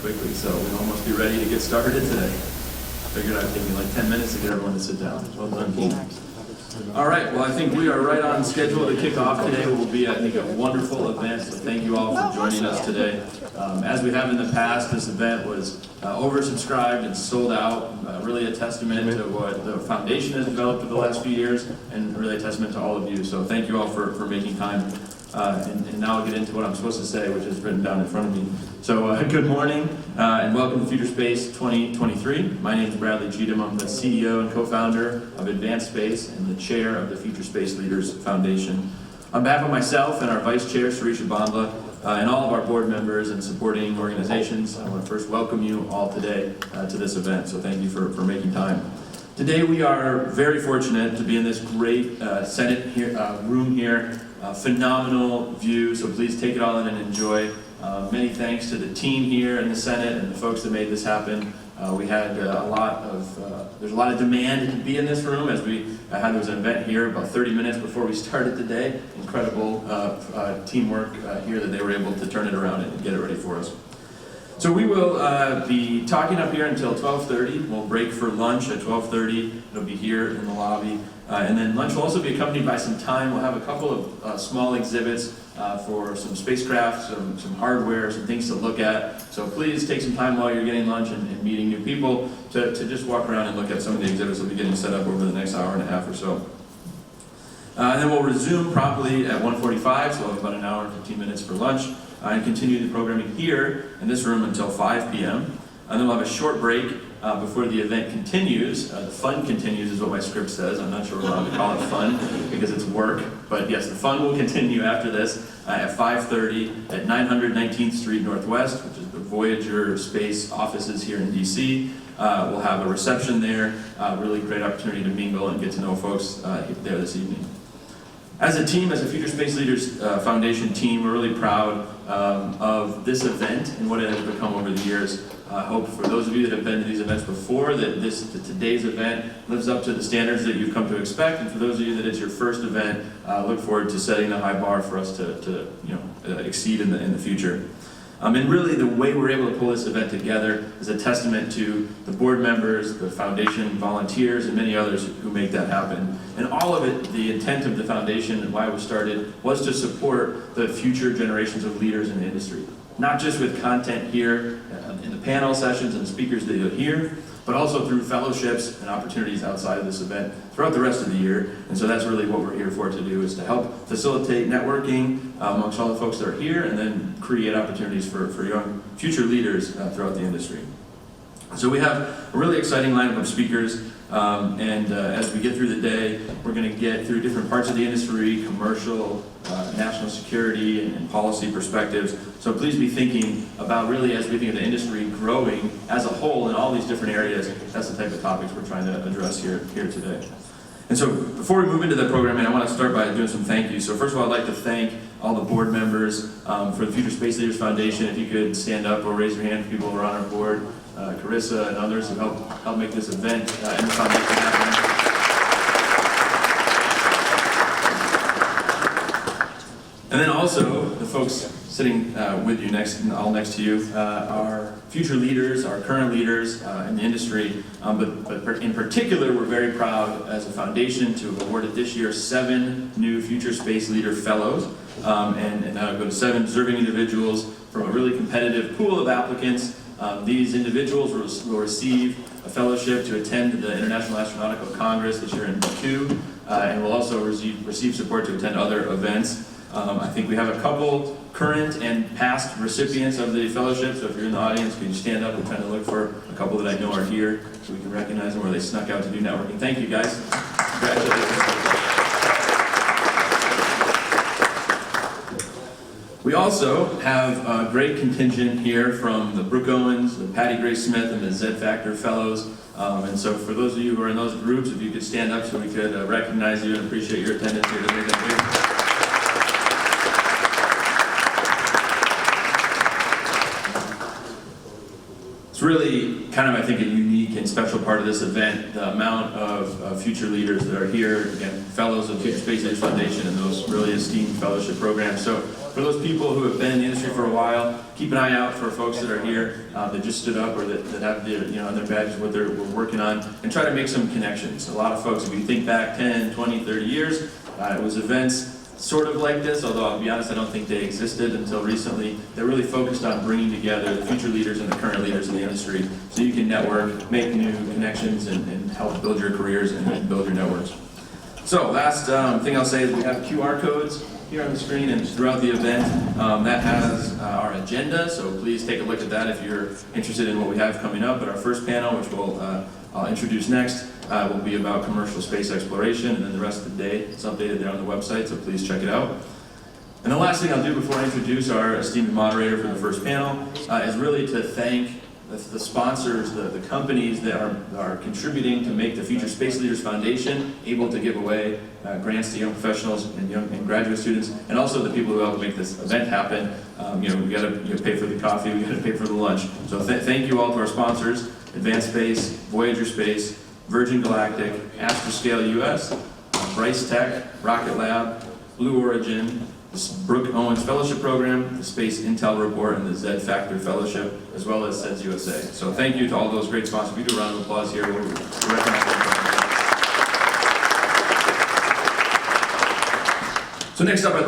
quickly, so we'll almost be ready to get started today. Figured I'd take me like 10 minutes to get everyone to sit down. Well done, team. All right, well, I think we are right on schedule to kick off today. What will be, I think, a wonderful event, so thank you all for joining us today. As we have in the past, this event was oversubscribed and sold out, really a testament to what the foundation has developed over the last few years, and really a testament to all of you. So thank you all for making time. And now I'll get into what I'm supposed to say, which is written down in front of me. So good morning, and welcome to Future Space 2023. My name is Bradley Cheetham. I'm the CEO and co-founder of Advanced Space and the chair of the Future Space Leaders Foundation. On behalf of myself and our vice chair, Surisha Bandla, and all of our board members and supporting organizations, I want to first welcome you all today to this event. So thank you for making time. Today we are very fortunate to be in this great Senate room here. Phenomenal view, so please take it all in and enjoy. Many thanks to the team here in the Senate and the folks that made this happen. We had there's a lot of demand to be in this room as there was an event here about 30 minutes before we started today. Incredible teamwork here that they were able to turn it around and get it ready for us. So we will be talking up here until 12:30. We'll break for lunch at 12:30. It'll be here in the lobby. And then lunch will also be accompanied by some time. We'll have a couple of small exhibits for some spacecraft, some hardware, some things to look at. So please take some time while you're getting lunch and meeting new people to just walk around and look at some of the exhibits that will be getting set up over the next hour and a half or so. And then we'll resume promptly at 1:45, so we'll have about an hour and 15 minutes for lunch, and continue the programming here in this room until 5 p.m. And then we'll have a short break before the event continues. The fun continues is what my script says. I'm not sure we're allowed to call it fun because it's work. But yes, the fun will continue after this at 5:30 at 900 19th Street Northwest, which is the Voyager Space offices here in DC. We'll have a reception there. Really great opportunity to mingle and get to know folks there this evening. As a team, as a Future Space Leaders Foundation team, we're really proud of this event and what it has become over the years. I hope for those of you that have been to these events before that today's event lives up to the standards that you've come to expect, and for those of you that it's your first event, look forward to setting a high bar for us to exceed in the future. And really the way we're able to pull this event together is a testament to the board members, the foundation volunteers, and many others who make that happen. And all of it, the intent of the foundation and why it was started, was to support the future generations of leaders in the industry. Not just with content here in the panel sessions and the speakers that you'll hear, but also through fellowships and opportunities outside of this event throughout the rest of the year. And so that's really what we're here for to do, is to help facilitate networking amongst all the folks that are here, and then create opportunities for young future leaders throughout the industry. So we have a really exciting lineup of speakers, and as we get through the day, we're going to get through different parts of the industry, commercial, national security, and policy perspectives. So please be thinking about, really, as we think of the industry growing as a whole in all these different areas, that's the type of topics we're trying to address here today. And so before we move into the programming, I want to start by doing some thank yous. So first of all, I'd like to thank all the board members for the Future Space Leaders Foundation. If you could stand up or raise your hand for people who are on our board, Carissa and others who help make this event and the foundation happen. And then also, the folks sitting with you next to you are future leaders, our current leaders in the industry, but in particular, we're very proud as a foundation to have awarded this year 7 new Future Space Leader Fellows, and go to 7 deserving individuals from a really competitive pool of applicants. These individuals will receive a fellowship to attend the International Astronautical Congress this year in Baku, and will also receive support to attend other events. I think we have a couple current and past recipients of the fellowship, so if you're in the audience, can you stand up? We're trying to look for a couple that I know are here so we can recognize them, or they snuck out to do networking. Thank you, guys. Congratulations. We also have a great contingent here from the Brooke Owens, the Patty Grace Smith, and the Z Factor Fellows. And so for those of you who are in those groups, if you could stand up so we could recognize you and appreciate your attendance here today. Thank you. It's really kind of, I think, a unique unique and special part of this event, the amount of future leaders that are here, again, fellows of Future Space Leaders Foundation and those really esteemed fellowship programs. So for those people who have been in the industry for a while, keep an eye out for folks that are here that just stood up or that have their, on their badges what we're working on, and try to make some connections. A lot of folks, if you think back 10, 20, 30 years, it was events sort of like this, although I'll be honest, I don't think they existed until recently. They're really focused on bringing together the future leaders and the current leaders in the industry so you can network, make new connections, and help build your careers and build your networks. So last thing I'll say is we have QR codes here on the screen and throughout the event. That has our agenda, so please take a look at that if you're interested in what we have coming up. But our first panel, which I'll introduce next, will be about commercial space exploration, and then the rest of the day it's updated there on the website, so please check it out. And the last thing I'll do before I introduce our esteemed moderator for the first panel is really to thank the sponsors, the companies that are contributing to make the Future Space Leaders Foundation able to give away grants to young professionals and graduate students, and also the people who help make this event happen. We got to pay for the coffee, we got to pay for the lunch. So thank you all to our sponsors: Advanced Space, Voyager Space, Virgin Galactic, Astroscale US, Bryce Tech, Rocket Lab, Blue Origin, the Brooke Owens Fellowship Program, the Space Intel Report, and the Z Factor Fellowship, as well as SEDS USA. So thank you to all those great sponsors. We do a round of applause here. We'll recognize them. So next up, I'd like